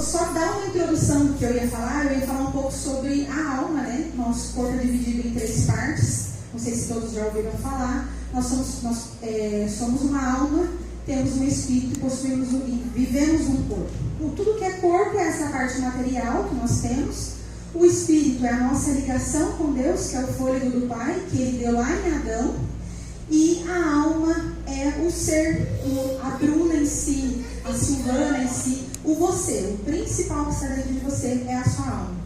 só dar uma introdução do que eu ia falar um pouco sobre a alma, né? Nosso corpo é dividido em 3 partes, não sei se todos já ouviram falar. Nós somos uma alma, temos um espírito, vivemos um corpo. Tudo que é corpo é essa parte material que nós temos. O espírito é a nossa ligação com Deus, que é o fôlego do Pai, que Ele deu lá em Adão. E a alma é o ser, a Bruna em si, a Silvana em si, o você. O principal que está dentro de você é a sua alma.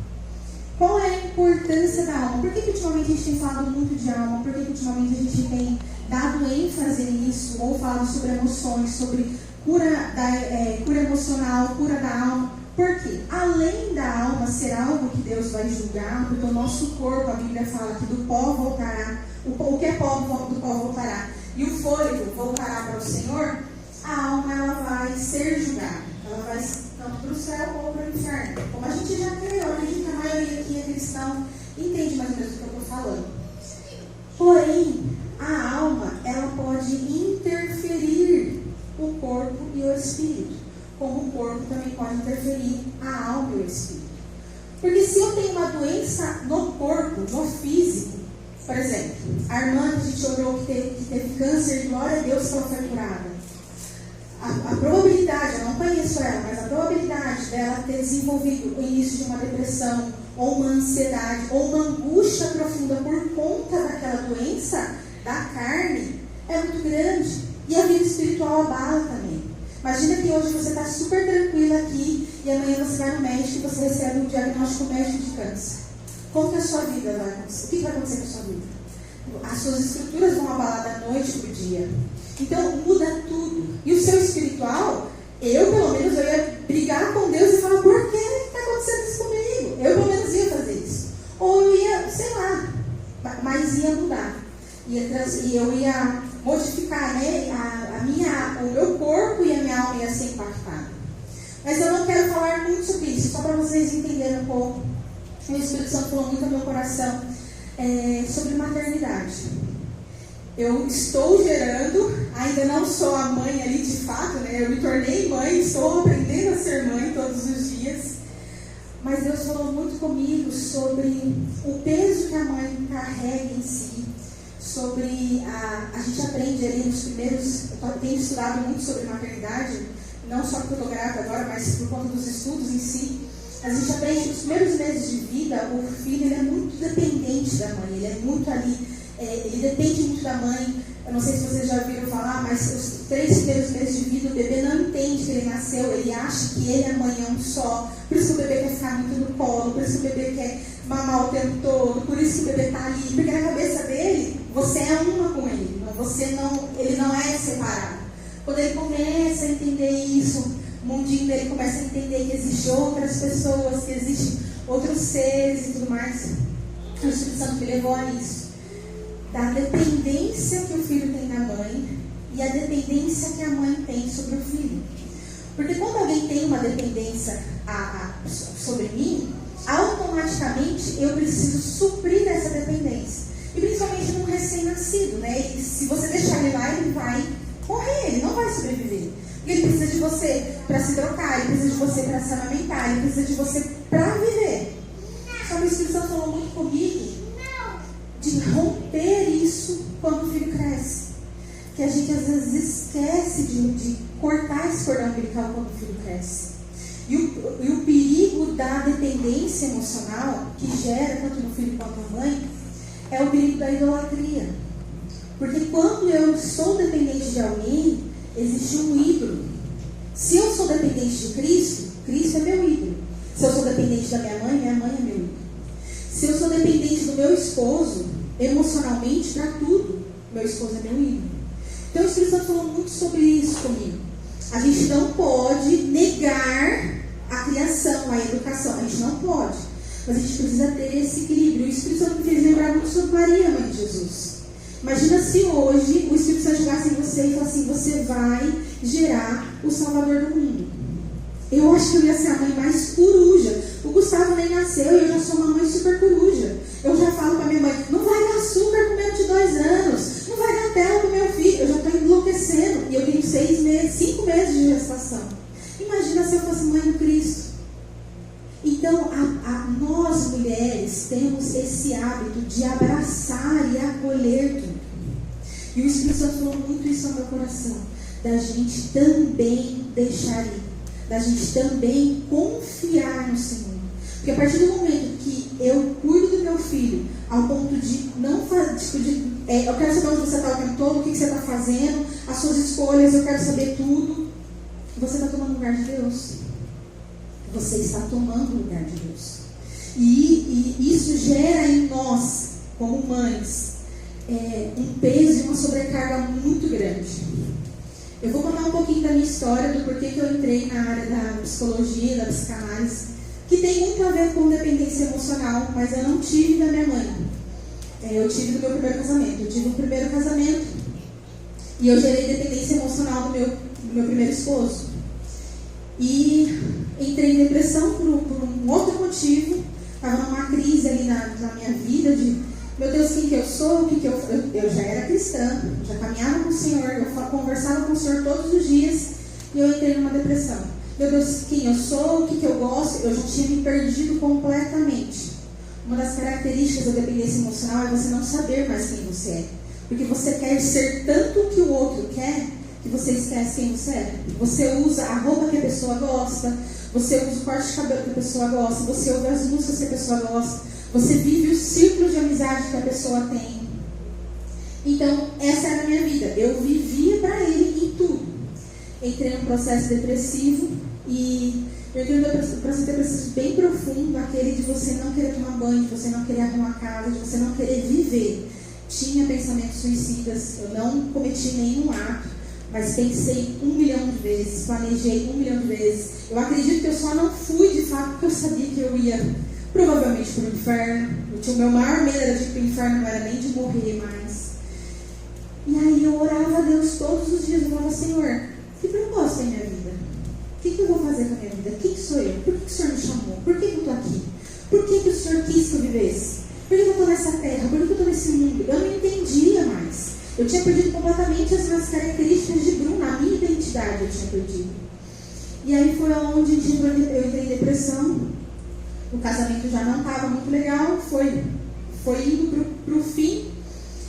Qual é a importância da alma? Por que ultimamente a gente tem falado muito de alma? Por que ultimamente a gente tem dado ênfase nisso? Ou falado sobre emoções, sobre cura emocional, cura da alma? Porque além da alma ser algo que Deus vai julgar, porque o nosso corpo, a Bíblia fala que do pó voltará, o que é pó do pó voltará, e o fôlego voltará para o Senhor, a alma ela vai ser julgada. Ela vai tanto para o céu ou para o inferno. Como a gente já crê, eu acredito que a maioria aqui é cristão, entende mais ou menos o que eu estou falando. Porém, a alma ela pode interferir o corpo e o espírito. Como o corpo também pode interferir a alma e o espírito. Porque se eu tenho uma doença no corpo, no físico, por exemplo, a irmã que a gente orou que teve câncer, glória a Deus que ela foi curada. A probabilidade, eu não conheço ela, mas a probabilidade dela ter desenvolvido o início de uma depressão, ou uma ansiedade, ou uma angústia profunda por conta daquela doença da carne, é muito grande. E a vida espiritual abala também. Imagina que hoje você está super tranquila aqui e amanhã você vai no médico e você recebe um diagnóstico médico de câncer. Como que a sua vida vai acontecer? O que vai acontecer com a sua vida? As suas estruturas vão abalar da noite para o dia. Então muda tudo. E o seu espiritual, eu ia brigar com Deus e falar, por que está acontecendo isso comigo? Eu pelo menos ia fazer isso. Ou eu ia, sei lá, mas ia mudar. E eu ia modificar, né? O meu corpo e a minha alma ia ser impactada. Mas eu não quero falar muito sobre isso, só para vocês entenderem um pouco. O Espírito Santo falou muito no meu coração sobre maternidade. Eu estou gerando, ainda não sou a mãe ali de fato, né? Eu me tornei mãe, estou aprendendo a ser mãe todos os dias. Mas Deus falou muito comigo sobre o peso que a mãe carrega em si. Sobre a gente aprende ali nos primeiros, eu tenho estudado muito sobre maternidade, não só porque eu estou grávida agora, mas por conta dos estudos em si. A gente aprende que nos primeiros meses de vida, o filho ele é muito dependente da mãe, ele é muito ali, ele depende muito da mãe. Eu não sei se vocês já ouviram falar, mas os 3 primeiros meses de vida, o bebê não entende que ele nasceu, ele acha que ele e a mãe é um só, por isso que o bebê quer ficar muito no colo, por isso que o bebê quer mamar o tempo todo, por isso que o bebê está ali, porque na cabeça dele, você é uma com ele, ele não é separado. Quando ele começa a entender isso, o mundinho dele começa a entender que existem outras pessoas, que existem outros seres e tudo mais, o Espírito Santo me levou a isso. Da dependência que o filho tem da mãe e a dependência que a mãe tem sobre o filho. Porque quando alguém tem uma dependência sobre mim, automaticamente eu preciso suprir essa dependência. E principalmente num recém-nascido, né? E se você deixar ele lá, ele vai morrer, ele não vai sobreviver. Porque ele precisa de você para se trocar, ele precisa de você para se amamentar, ele precisa de você para viver. Só que o Espírito Santo falou muito comigo de romper isso quando o filho cresce. Que a gente às vezes esquece de cortar esse cordão umbilical quando o filho cresce. E o perigo da dependência emocional que gera tanto no filho quanto na mãe é o perigo da idolatria. Porque quando eu sou dependente de alguém, existe um ídolo. Se eu sou dependente de Cristo, Cristo é meu ídolo. Se eu sou dependente da minha mãe é meu ídolo. Se eu sou dependente do meu esposo, emocionalmente, para tudo, meu esposo é meu ídolo. Então o Espírito Santo falou muito sobre isso comigo. A gente não pode negar a criação, a educação. A gente não pode. Mas a gente precisa ter esse equilíbrio. O Espírito Santo me fez lembrar muito sobre Maria, mãe de Jesus. Imagina se hoje o Espírito Santo chegasse em você e falasse assim, você vai gerar o Salvador do mundo. Eu acho que eu ia ser a mãe mais coruja. O Gustavo nem nasceu e eu já sou uma mãe super coruja. Eu já falo para minha mãe, não vai dar açúcar com menos de 2 anos. Não vai dar tela com meu filho. Eu já estou enlouquecendo. E eu tenho 5 meses de gestação. Imagina se eu fosse mãe do Cristo. nós mulheres temos esse hábito de abraçar e acolher tudo. E o Espírito Santo falou muito isso ao meu coração, da gente também deixar ir, da gente também confiar no Senhor. Porque a partir do momento que eu cuido do meu filho, ao ponto de não fazer, eu quero saber onde você está o tempo todo, o que você está fazendo, as suas escolhas, eu quero saber tudo, você está tomando o lugar de Deus. Você está tomando o lugar de Deus. E isso gera em nós, como mães, um peso e uma sobrecarga muito grande. Eu vou contar um pouquinho da minha história, do porquê que eu entrei na área da psicologia, da psicanálise, que tem muito a ver com dependência emocional, mas eu não tive da minha mãe. Eu tive do meu primeiro casamento. Eu tive um primeiro casamento e eu gerei dependência emocional do meu primeiro esposo. E entrei em depressão por um outro motivo. Estava numa crise ali na minha vida de, meu Deus, quem que eu sou? Eu já era cristã, já caminhava com o Senhor, eu conversava com o Senhor todos os dias e eu entrei numa depressão. Meu Deus, quem eu sou? O que eu gosto? Eu já tinha me perdido completamente. Uma das características da dependência emocional é você não saber mais quem você é. Porque você quer ser tanto o que o outro quer, que você esquece quem você é. Você usa a roupa que a pessoa gosta, você usa o corte de cabelo que a pessoa gosta, você ouve as músicas que a pessoa gosta, você vive o círculo de amizade que a pessoa tem. Então, essa era a minha vida. Eu vivia para ele em tudo. Entrei num processo depressivo e eu entrei num processo depressivo bem profundo, aquele de você não querer tomar banho, de você não querer arrumar casa, de você não querer viver. Tinha pensamentos suicidas, eu não cometi nenhum ato, mas pensei 1 milhão de vezes, planejei 1 milhão de vezes. Eu acredito que eu só não fui de fato porque eu sabia que eu ia provavelmente para o inferno. O meu maior medo era de ir para o inferno, não era nem de morrer mais. E aí eu orava a Deus todos os dias, eu falava, Senhor, que propósito tem minha vida? O que eu vou fazer com a minha vida? Quem sou eu? Por que o Senhor me chamou? Por que eu estou aqui? Por que o Senhor quis que eu vivesse? Por que eu estou nessa terra? Por que eu estou nesse mundo? Eu não entendia mais. Eu tinha perdido completamente as minhas características de Bruna, a minha identidade eu tinha perdido. E aí foi onde eu entrei em depressão. O casamento já não estava muito legal, foi indo para o fim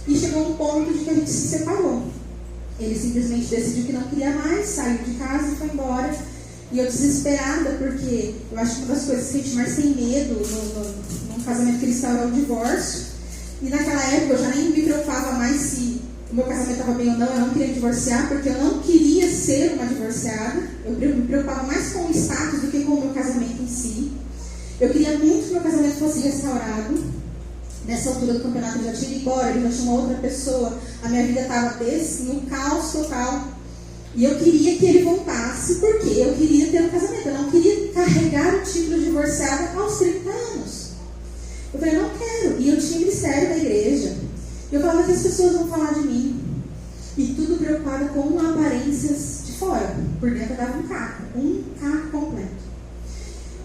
e chegou um ponto de que a gente se separou. Ele simplesmente decidiu que não queria mais, saiu de casa e foi embora. E eu desesperada, porque eu acho que uma das coisas que a gente mais tem medo num casamento cristão é o divórcio. E naquela época eu já nem me preocupava mais se o meu casamento estava bem ou não, eu não queria divorciar, porque eu não queria ser uma divorciada. Eu me preocupava mais com o status do que com o meu casamento em si. Eu queria muito que meu casamento fosse restaurado. Nessa altura do campeonato eu já tinha ido embora, ele já tinha uma outra pessoa, a minha vida estava no caos total. E eu queria que ele voltasse, porque eu queria ter um casamento, eu não queria carregar o título de divorciada aos 30 anos. Eu falei, não quero. E eu tinha ministério da igreja. Eu falava que as pessoas vão falar de mim. E tudo preocupado com aparências de fora. Por dentro eu dava um carro completo.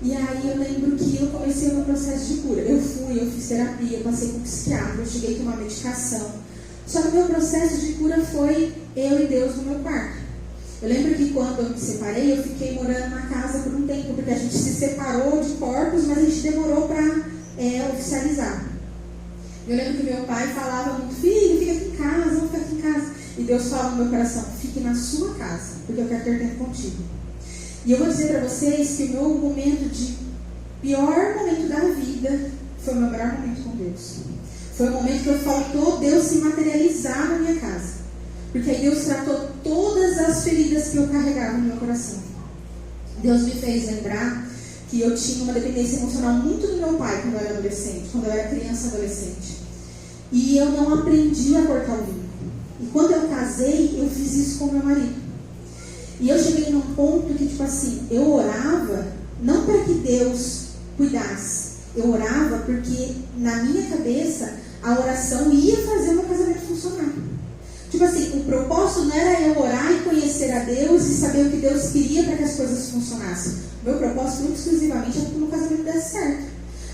E aí eu lembro que eu comecei o meu processo de cura. Eu fiz terapia, eu passei com um psiquiatra, eu cheguei a tomar medicação. Só que o meu processo de cura foi eu e Deus no meu quarto. Eu lembro que quando eu me separei, eu fiquei morando na casa por um tempo, porque a gente se separou de corpos, mas a gente demorou para oficializar. Eu lembro que meu pai falava muito, filho, fica aqui em casa, vamos ficar aqui em casa. E Deus fala no meu coração, fique na sua casa, porque eu quero ter tempo contigo. E eu vou dizer para vocês que o meu pior momento da vida foi o meu melhor momento com Deus. Foi o momento que faltou Deus se materializar na minha casa. Porque aí Deus tratou todas as feridas que eu carregava no meu coração. Deus me fez lembrar que eu tinha uma dependência emocional muito do meu pai quando eu era adolescente, quando eu era criança e adolescente. E eu não aprendi a cortar o vínculo. E quando eu casei, eu fiz isso com meu marido. E eu cheguei num ponto que, tipo assim, eu orava não para que Deus cuidasse. Eu orava porque, na minha cabeça, a oração ia fazer o meu casamento funcionar. Tipo assim, o propósito não era eu orar e conhecer a Deus e saber o que Deus queria para que as coisas funcionassem. O meu propósito, exclusivamente, é que o meu casamento desse certo.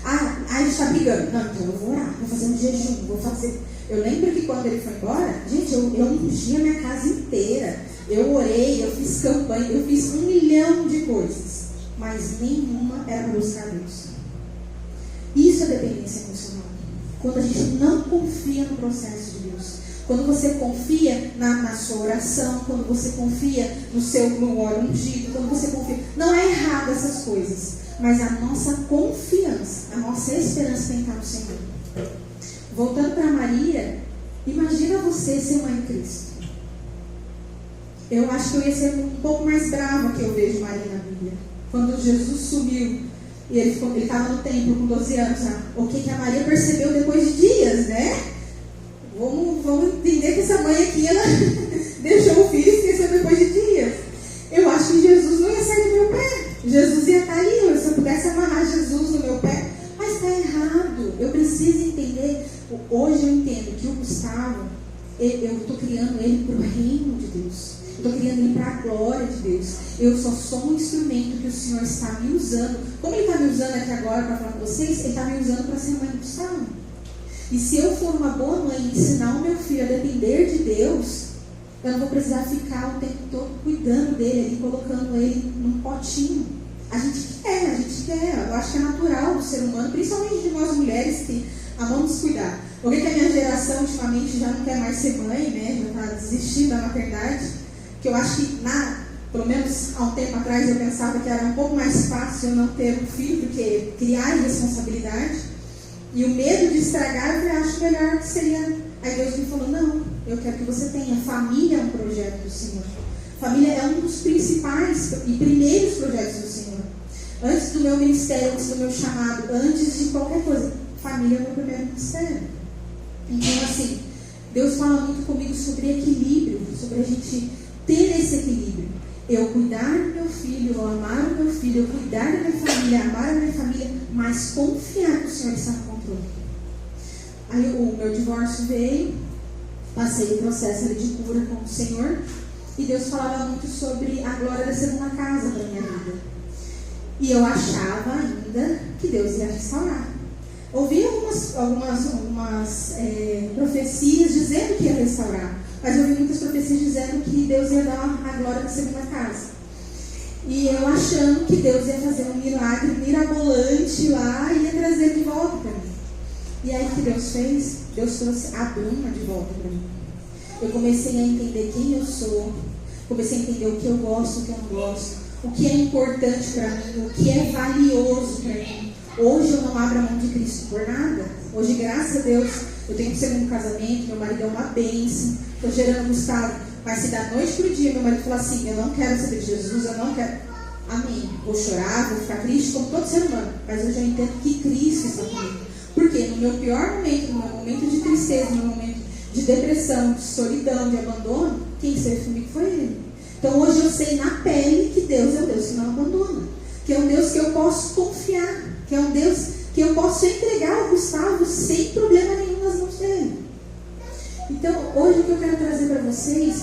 A gente está brigando. Não, então eu vou orar, vou fazer um jejum, vou fazer... Eu lembro que quando ele foi embora, gente, eu ungi a minha casa inteira. Eu orei, eu fiz campanha, eu fiz 1 milhão de coisas. Mas nenhuma era para buscar Deus. dependência emocional. Quando a gente não confia no processo de Deus. Quando você confia na sua oração, quando você confia no óleo ungido, quando você confia. Não é errado essas coisas, mas a nossa confiança, a nossa esperança tem que estar no Senhor. Voltando para Maria, imagina você ser mãe de Cristo. Eu acho que eu ia ser um pouco mais brava que eu vejo Maria na Bíblia. Quando Jesus sumiu e ele estava no templo com 12 anos, sabe? O que a Maria percebeu depois de dias, né? Vamos entender que essa mãe aqui, ela deixou o filho e esqueceu depois de dias. Eu acho que Jesus não ia sair do meu pé. Jesus ia estar ali. Se eu pudesse amarrar Jesus no meu pé. Mas está errado. Eu preciso entender. Hoje eu entendo que o Gustavo, eu estou criando ele para o reino de Deus. Eu estou criando ele para a glória de Deus. Eu só sou um instrumento que o Senhor está me usando. Como Ele está me usando aqui agora para falar com vocês, Ele está me usando para ser mãe do Gustavo. E se eu for uma boa mãe e ensinar o meu filho a depender de Deus, eu não vou precisar ficar o tempo todo cuidando dele, ali, colocando ele num potinho. A gente quer. Eu acho que é natural do ser humano, principalmente de nós mulheres que amamos cuidar. Por que a minha geração ultimamente já não quer mais ser mãe, né? Já está desistindo da maternidade? Que eu acho que, pelo menos há um tempo atrás, eu pensava que era um pouco mais fácil eu não ter um filho do que criar responsabilidade. E o medo de estragar, eu acho melhor que seria. Aí Deus me falou: não, eu quero que você tenha. Família é um projeto do Senhor. Família é um dos principais e primeiros projetos do Senhor. Antes do meu ministério, antes do meu chamado, antes de qualquer coisa, família é o meu primeiro ministério. Então, assim, Deus fala muito comigo sobre equilíbrio, sobre a gente ter esse equilíbrio. Eu cuidar do meu filho, eu amar o meu filho, eu cuidar da minha família, amar a minha família, mas confiar que o Senhor está no controle. Aí o meu divórcio veio, passei o processo ali de cura com o Senhor, e Deus falava muito sobre a glória da segunda casa da minha vida. E eu achava ainda que Deus ia restaurar. Ouvi algumas profecias dizendo que ia restaurar. Mas eu vi muitas profecias dizendo que Deus ia dar a glória da segunda casa. E eu achando que Deus ia fazer um milagre mirabolante lá e ia trazer ele de volta para mim. E aí o que Deus fez? Deus trouxe a Bruna de volta para mim. Eu comecei a entender quem eu sou. Comecei a entender o que eu gosto, o que eu não gosto. O que é importante para mim, o que é valioso para mim. Hoje eu não abro a mão de Cristo por nada. Hoje, graças a Deus, eu tenho um segundo casamento, meu marido é uma bênção, estou gerando Gustavo. Mas se da noite para o dia meu marido falar assim: eu não quero saber de Jesus, eu não quero. Amém. Vou chorar, vou ficar triste como todo ser humano. Mas eu já entendo que Cristo está comigo. Porque no meu pior momento, no meu momento de tristeza, no meu momento de depressão, de solidão, de abandono, quem esteve comigo foi Ele. Então hoje eu sei na pele que Deus é um Deus que não abandona. Que é um Deus que eu posso confiar. Que é um Deus que eu posso entregar ao Gustavo sem problema nenhum nas mãos dele. Então, hoje o que eu quero trazer para vocês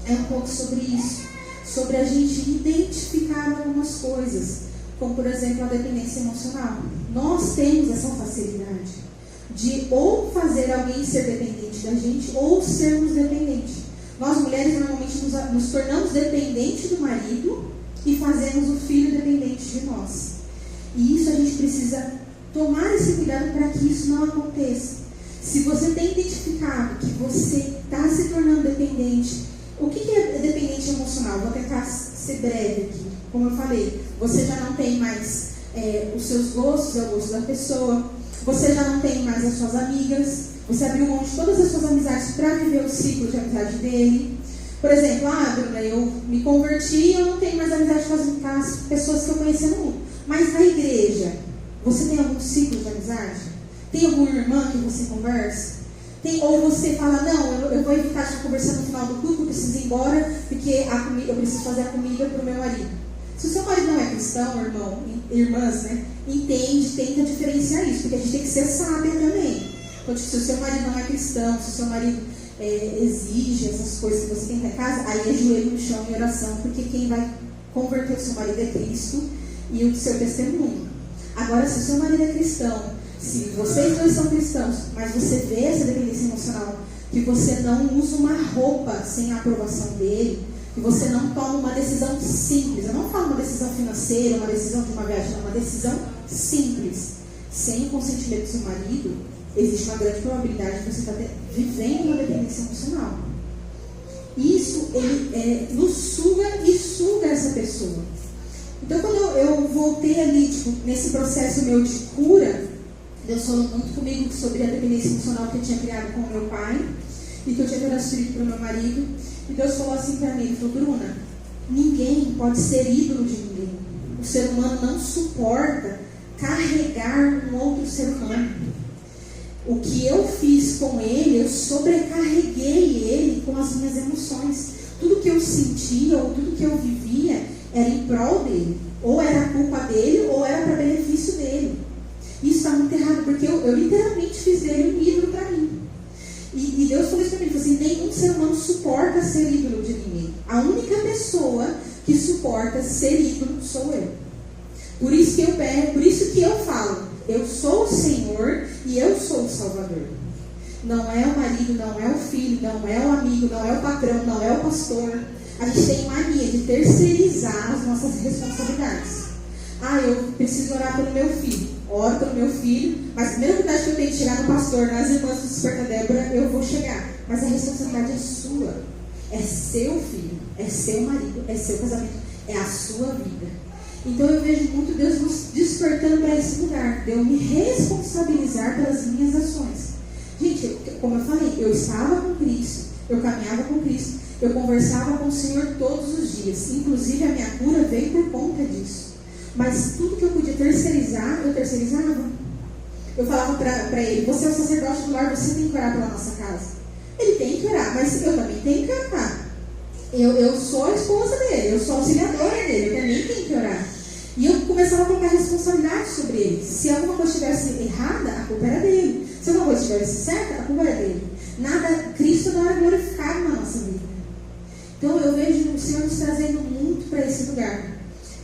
é um pouco sobre isso. Sobre a gente identificar algumas coisas. Como, por exemplo, a dependência emocional. Nós temos essa facilidade de ou fazer alguém ser dependente da gente ou sermos dependentes. Nós, mulheres, normalmente nos tornamos dependentes do marido e fazemos o filho dependente de nós. E isso a gente precisa tomar esse cuidado para que isso não aconteça. Se você tem identificado que você está se tornando dependente, o que é dependente emocional? Vou tentar ser breve aqui. Como eu falei, você já não tem mais os seus gostos, é o gosto da pessoa, você já não tem mais as suas amigas, você abriu mão de todas as suas amizades para viver o ciclo de amizade dele. Por exemplo, Bruna, eu me converti e eu não tenho mais amizade com as pessoas que eu conhecia no mundo. Mas na igreja, você tem algum ciclo de amizade? Tem alguma irmã que você conversa? Ou você fala: não, eu vou evitar de conversar no final do culto, eu preciso ir embora, porque eu preciso fazer a comida para o meu marido. Se o seu marido não é cristão, irmãs, né, entende, tenta diferenciar isso, porque a gente tem que ser sábia também. Então, se o seu marido não é cristão, se o seu marido exige essas coisas que você tem em casa, aí é joelho no chão em oração, porque quem vai converter o seu marido é Cristo e o seu testemunho. Agora, se o seu marido é cristão, se vocês dois são cristãos, mas você vê essa dependência emocional, que você não usa uma roupa sem a aprovação dele, que você não toma uma decisão simples. Eu não falo uma decisão financeira, uma decisão de uma viagem, não, uma decisão simples. sem o consentimento do seu marido, existe uma grande probabilidade de você estar vivendo uma dependência emocional. Isso, ele nos suga e suga essa pessoa. Então, quando eu voltei ali, nesse processo meu de cura, Deus falou muito comigo sobre a dependência emocional que eu tinha criado com o meu pai e que eu tinha transferido para o meu marido. E Deus falou assim para mim, ele falou: Bruna, ninguém pode ser ídolo de ninguém. O ser humano não suporta carregar um outro ser humano. O que eu fiz com ele, eu sobrecarreguei ele com as minhas emoções. Tudo que eu sentia ou tudo que eu vivia era em prol dele. Ou era culpa dele, ou era para benefício dele. Isso está muito errado, porque eu literalmente fiz dele um ídolo para mim. E Deus falou isso para mim, falou assim: nenhum ser humano suporta ser ídolo de ninguém. A única pessoa que suporta ser ídolo sou eu. Por isso que eu falo: eu sou o Senhor e eu sou o Salvador. Não é o marido, não é o filho, não é o amigo, não é o patrão, não é o pastor. A gente tem mania de terceirizar as nossas responsabilidades. Eu preciso orar pelo meu filho. Oro pelo meu filho, mas a primeira oportunidade que eu tenho de chegar no pastor, nas irmãs do Desperta Débora, eu vou chegar. Mas a responsabilidade é sua. É seu filho, é seu marido, é seu casamento, é a sua vida. Então eu vejo muito Deus nos despertando para esse lugar, de eu me responsabilizar pelas minhas ações. Gente, como eu falei, eu estava com Cristo, eu caminhava com Cristo, eu conversava com o Senhor todos os dias. Inclusive a minha cura veio por conta disso. Mas tudo que eu podia terceirizar, eu terceirizava. Eu falava para ele: você é o sacerdote do lar, você tem que orar pela nossa casa. Ele tem que orar, mas eu também tenho que orar. Eu sou a esposa dele, eu sou a auxiliadora dele, eu também tenho que orar. E eu começava a colocar responsabilidade sobre ele. Se alguma coisa estivesse errada, a culpa era dele. Se alguma coisa estivesse certa, a culpa era dele. Cristo não era glorificado na nossa vida. Então eu vejo o Senhor nos trazendo muito para esse lugar,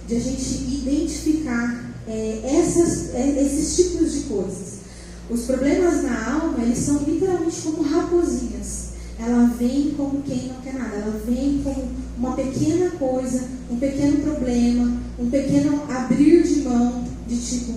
de a gente identificar esses tipos de coisas. Os problemas na alma, eles são literalmente como raposinhas. Ela vem como quem não quer nada. Ela vem como uma pequena coisa, um pequeno problema, um pequeno abrir de mão, de tipo: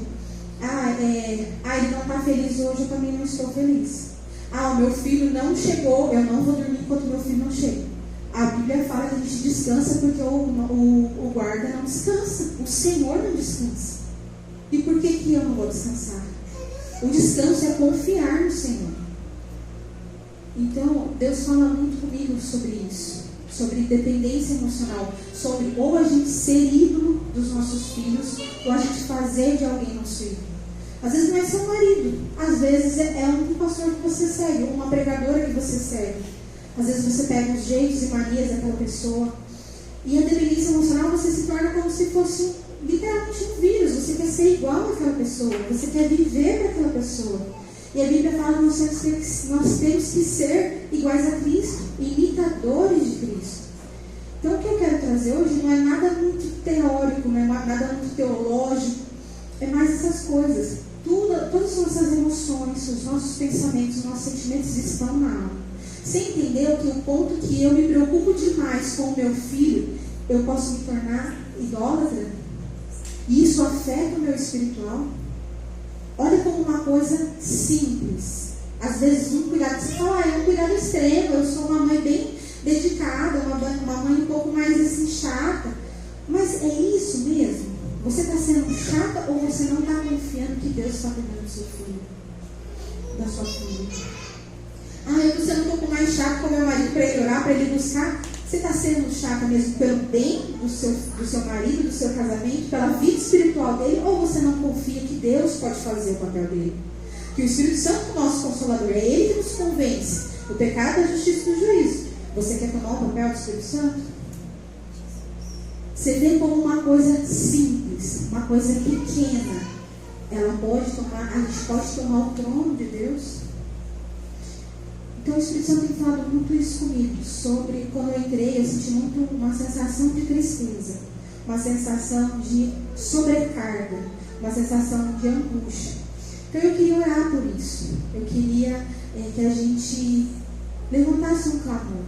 ele não está feliz hoje, eu também não estou feliz. O meu filho não chegou, eu não vou dormir enquanto meu filho não chega. A Bíblia fala que a gente descansa porque o guarda não descansa. O Senhor não descansa. E por que eu não vou descansar? O descanso é confiar no Senhor. Então, Deus fala muito comigo sobre isso. Sobre dependência emocional. Sobre ou a gente ser ídolo dos nossos filhos, ou a gente fazer de alguém nosso ídolo. Às vezes não é seu marido. Às vezes é um pastor que você segue, ou uma pregadora que você segue. Às vezes você pega os jeitos e manias daquela pessoa. E a dependência emocional, você se torna como se fosse literalmente um vírus. Você quer ser igual àquela pessoa. Você quer viver para aquela pessoa. E a Bíblia fala que nós temos que ser iguais a Cristo, imitadores de Cristo. Então o que eu quero trazer hoje não é nada muito teórico, não é nada muito teológico. É mais essas coisas. Todas as nossas emoções, os nossos pensamentos, os nossos sentimentos estão na alma. Você entendeu que o ponto que eu me preocupo demais com o meu filho, eu posso me tornar idólatra? E isso afeta o meu espiritual? Olha como uma coisa simples. Às vezes um cuidado, você fala: é um cuidado extremo, eu sou uma mãe bem dedicada, uma mãe um pouco mais assim chata. Mas é isso mesmo? Você está sendo chata ou você não está confiando que Deus está cuidando do seu filho? Da sua filha? Eu estou sendo um pouco mais chato com meu marido para ele orar, para ele buscar. Você está sendo chata mesmo pelo bem do seu marido, do seu casamento, pela vida espiritual dele? Ou você não confia que Deus pode fazer o papel dele? Que o Espírito Santo, o nosso Consolador, é Ele que nos convence do pecado, da justiça e do juízo. Você quer tomar o papel do Espírito Santo? Você vê como uma coisa simples, uma coisa pequena, a gente pode tomar o trono de Deus? Então o Espírito Santo tem falado muito isso comigo, sobre quando eu entrei, eu senti muito uma sensação de tristeza, uma sensação de sobrecarga, uma sensação de angústia. Então eu queria orar por isso, eu queria que a gente levantasse um clamor,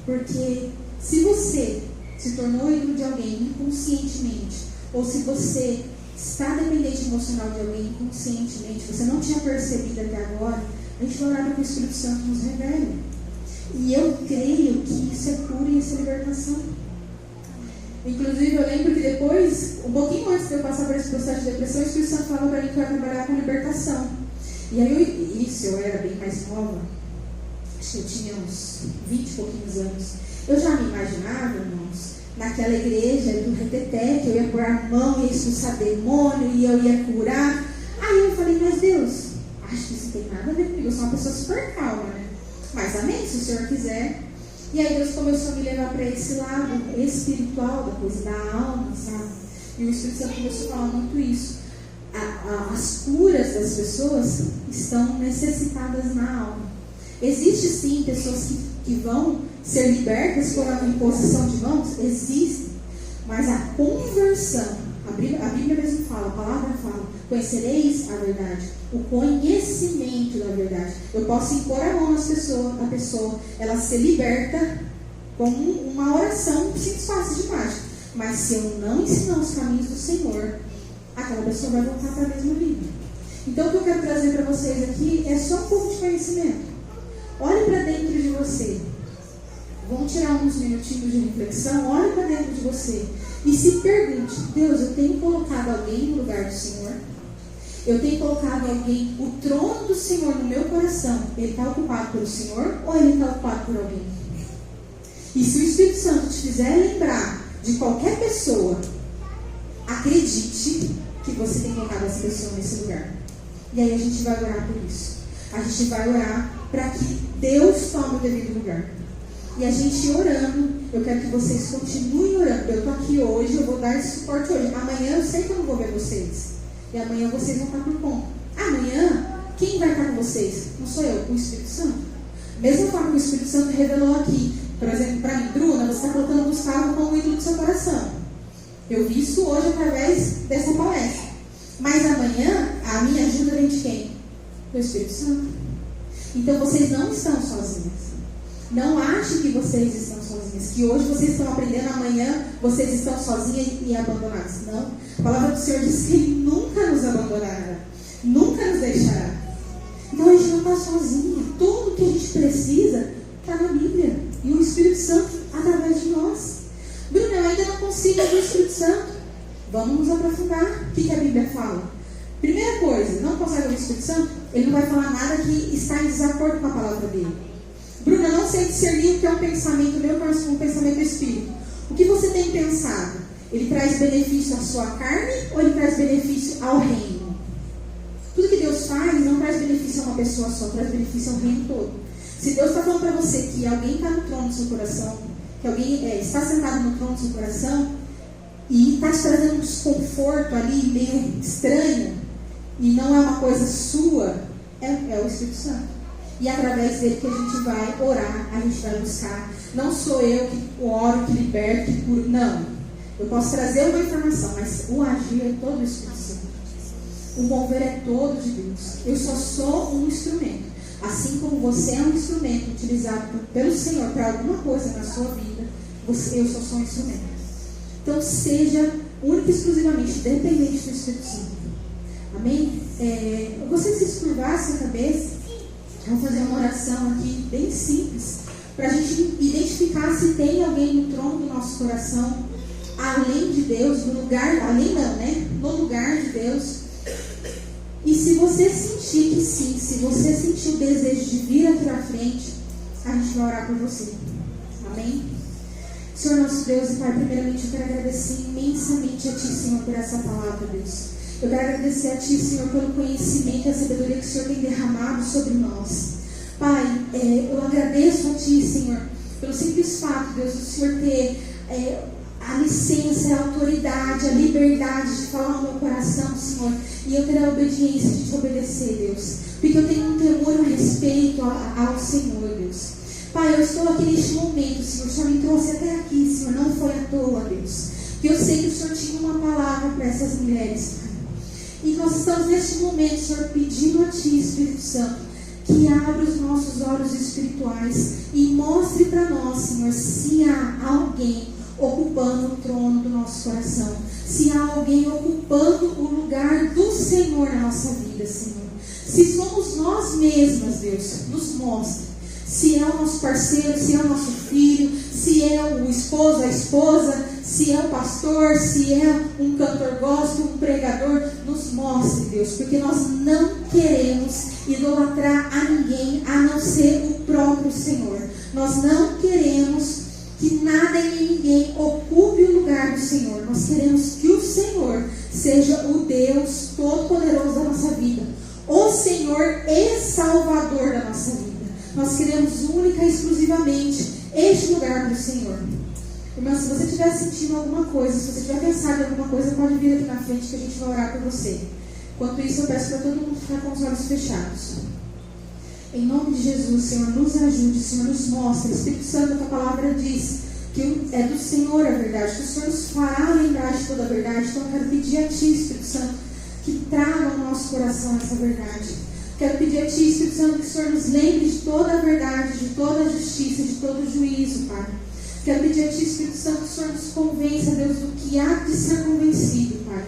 porque se você se tornou ídolo de alguém inconscientemente, ou se você está dependente emocional de alguém inconscientemente, você não tinha percebido até agora, a gente vai orar para que o Espírito Santo nos revele. E eu creio que isso é cura e isso é libertação. Inclusive, eu lembro que depois, um pouquinho antes de eu passar por esse processo de depressão, o Espírito Santo falou para mim que eu ia trabalhar com libertação. E aí, eu era bem mais nova, acho que eu tinha uns 20 e pouquinhos anos. Eu já me imaginava, irmãos, naquela igreja do reteté, que eu ia pôr a mão, ia expulsar demônio, e eu ia curar. Aí eu falei, mas Deus, acho que isso não tem nada a ver comigo, eu sou uma pessoa super calma, né? Mas amém, se o Senhor quiser. E aí Deus começou a me levar para esse lado espiritual, da coisa da alma, sabe? E o Espírito Santo começou a falar muito isso. As curas das pessoas estão necessitadas na alma. Existe sim pessoas que vão ser libertas por uma imposição de mãos? Existe. Mas a conversão, a Bíblia mesmo fala, a palavra fala, conhecereis a verdade, o conhecimento da verdade. Eu posso impor a mão a pessoa, ela se liberta com uma oração simples, fácil de mágica. Mas se eu não ensinar os caminhos do Senhor, aquela pessoa vai voltar para a mesma vida. Então o que eu quero trazer para vocês aqui é só um pouco de conhecimento. Olhe para dentro de você. Vamos tirar uns minutinhos de reflexão. Olhe para dentro de você e se pergunte: Deus, eu tenho colocado alguém no lugar do Senhor? Eu tenho colocado alguém, o trono do Senhor no meu coração, ele está ocupado pelo Senhor ou ele está ocupado por alguém? E se o Espírito Santo te fizer lembrar de qualquer pessoa, acredite que você tem colocado essa pessoa nesse lugar. E aí a gente vai orar por isso. A gente vai orar para que Deus tome o devido lugar. E a gente orando, eu quero que vocês continuem orando. Eu estou aqui hoje, eu vou dar esse suporte hoje. Amanhã eu sei que eu não vou ver vocês. E amanhã vocês vão estar por conta. Amanhã, quem vai estar com vocês? Não sou eu, o Espírito Santo. Mesma forma que o Espírito Santo revelou aqui. Por exemplo, para mim, Bruna, você está colocando o Gustavo como o ídolo do seu coração. Eu vi isso hoje através dessa palestra. Mas amanhã, a minha ajuda vem de quem? Do Espírito Santo. Então vocês não estão sozinhos. Não achem que vocês estão sozinhos, que hoje vocês estão aprendendo, amanhã vocês estão sozinhos e abandonados. Não. A palavra do Senhor diz que Ele nunca nos abandonará, nunca nos deixará. Então a gente não está sozinho. Tudo que a gente precisa está na Bíblia. E o Espírito Santo através de nós. Bruna, eu ainda não consigo ver o Espírito Santo. Vamos nos aprofundar. O que a Bíblia fala? Primeira coisa, não consegue ver o Espírito Santo? Ele não vai falar nada que está em desacordo com a palavra dele. Bruna, não sei discernir o que é um pensamento meu com um pensamento do Espírito. O que você tem pensado? Ele traz benefício à sua carne ou ele traz benefício ao reino? Tudo que Deus faz não traz benefício a uma pessoa só, traz benefício ao reino todo. Se Deus está falando para você que alguém está no trono do seu coração, que alguém está sentado no trono do seu coração e está te trazendo um desconforto ali meio estranho e não é uma coisa sua, é o Espírito Santo. E através dele que a gente vai orar, a gente vai buscar. Não sou eu que oro, que liberto, que curo. Não. Eu posso trazer uma informação, mas o agir é todo o Espírito Santo. O mover é todo de Deus. Eu só sou um instrumento. Assim como você é um instrumento utilizado pelo Senhor para alguma coisa na sua vida, eu só sou um instrumento. Então seja única e exclusivamente dependente do Espírito Santo. Amém? Eu gostaria que vocês curvassem a cabeça. Vamos fazer uma oração aqui bem simples, para a gente identificar se tem alguém no trono do nosso coração, além de Deus, no lugar, além não, né? No lugar de Deus. E se você sentir que sim, se você sentir o desejo de vir aqui na frente, a gente vai orar por você. Amém? Senhor nosso Deus e Pai, primeiramente eu quero agradecer imensamente a Ti, Senhor, por essa palavra, Deus. Eu quero agradecer a Ti, Senhor, pelo conhecimento e a sabedoria que o Senhor tem derramado sobre nós. Pai, eu agradeço a Ti, Senhor, pelo simples fato, Deus, do Senhor ter a licença, a autoridade, a liberdade de falar no meu coração, Senhor, e eu ter a obediência de Te obedecer, Deus, porque eu tenho um temor e um respeito ao Senhor, Deus. Pai, eu estou aqui neste momento, Senhor, o Senhor me trouxe até aqui, Senhor, não foi à toa, Deus, porque eu sei que o Senhor tinha uma palavra para essas mulheres, Pai. E nós estamos neste momento, Senhor, pedindo a Ti, Espírito Santo, que abra os nossos olhos espirituais e mostre para nós, Senhor, se há alguém ocupando o trono do nosso coração. Se há alguém ocupando o lugar do Senhor na nossa vida, Senhor. Se somos nós mesmas, Deus, nos mostra. Se é o nosso parceiro, se é o nosso filho, se é o esposo, a esposa, se é o pastor, se é um cantor gospel, um pregador, nos mostre, Deus, porque nós não queremos idolatrar a ninguém a não ser o próprio Senhor. Nós não queremos que nada e nem ninguém ocupe o lugar do Senhor. Nós queremos que o Senhor seja o Deus Todo-Poderoso da nossa vida, o Senhor e Salvador da nossa vida. Nós queremos única e exclusivamente este lugar para o Senhor. Irmã, se você estiver sentindo alguma coisa, se você estiver pensando em alguma coisa, pode vir aqui na frente que a gente vai orar por você. Enquanto isso, eu peço para todo mundo ficar com os olhos fechados. Em nome de Jesus, Senhor, nos ajude, Senhor, nos mostre. Espírito Santo, a tua palavra diz que é do Senhor a verdade, que o Senhor nos fará lembrar de toda a verdade. Então eu quero pedir a Ti, Espírito Santo, que traga ao nosso coração essa verdade. Quero pedir a Ti, Espírito Santo, que o Senhor nos lembre de toda a verdade, de toda a justiça, de todo o juízo, Pai. Quero pedir a Ti, Espírito Santo, que o Senhor nos convença, Deus, do que há de ser convencido, Pai.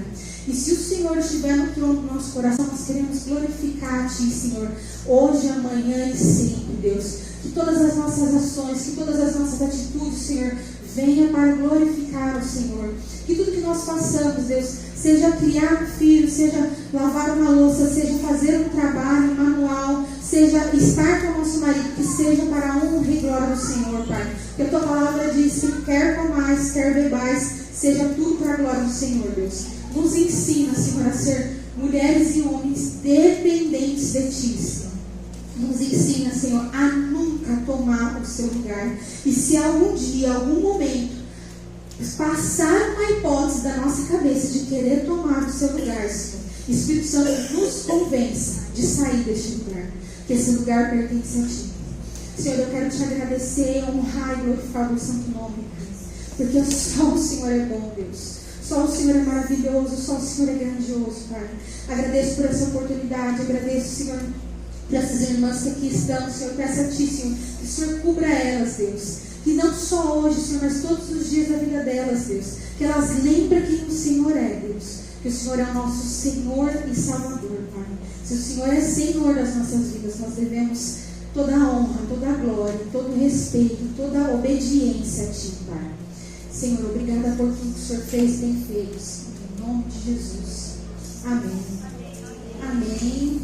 E se o Senhor estiver no trono do nosso coração, nós queremos glorificar a Ti, Senhor, hoje, amanhã e sempre, Deus. Que todas as nossas ações, que todas as nossas atitudes, Senhor, venha para glorificar o Senhor. Que tudo que nós façamos, Deus, seja criar um filho, seja lavar uma louça, seja fazer um trabalho manual, seja estar com o nosso marido, que seja para a honra e glória do Senhor, Pai. Porque a Tua palavra diz que quer comais, quer bebais, seja tudo para a glória do Senhor, Deus. Nos ensina, Senhor, a ser mulheres e homens dependentes de Ti, Senhor. Nos ensina, Senhor, a nunca tomar o Seu lugar. E se algum dia, algum momento, passar uma hipótese da nossa cabeça de querer tomar o Seu lugar, Senhor, Espírito Santo, nos convença de sair deste lugar, que esse lugar pertence a Ti. Senhor, eu quero Te agradecer, honrar e glorificar o Santo nome, porque só o Senhor é bom, Deus. Só o Senhor é maravilhoso, só o Senhor é grandioso, Pai. Agradeço por essa oportunidade, agradeço, Senhor, por essas irmãs que aqui estão, Senhor. Peço a Ti, Senhor, que o Senhor cubra elas, Deus. Que não só hoje, Senhor, mas todos os dias da vida delas, Deus. Que elas lembrem quem o Senhor é, Deus. Que o Senhor é o nosso Senhor e Salvador, Pai. Se o Senhor é Senhor das nossas vidas, nós devemos toda a honra, toda a glória, todo o respeito, toda a obediência a Ti, Pai. Senhor, obrigada por tudo que o Senhor fez e tem feito. Em nome de Jesus. Amém. Amém.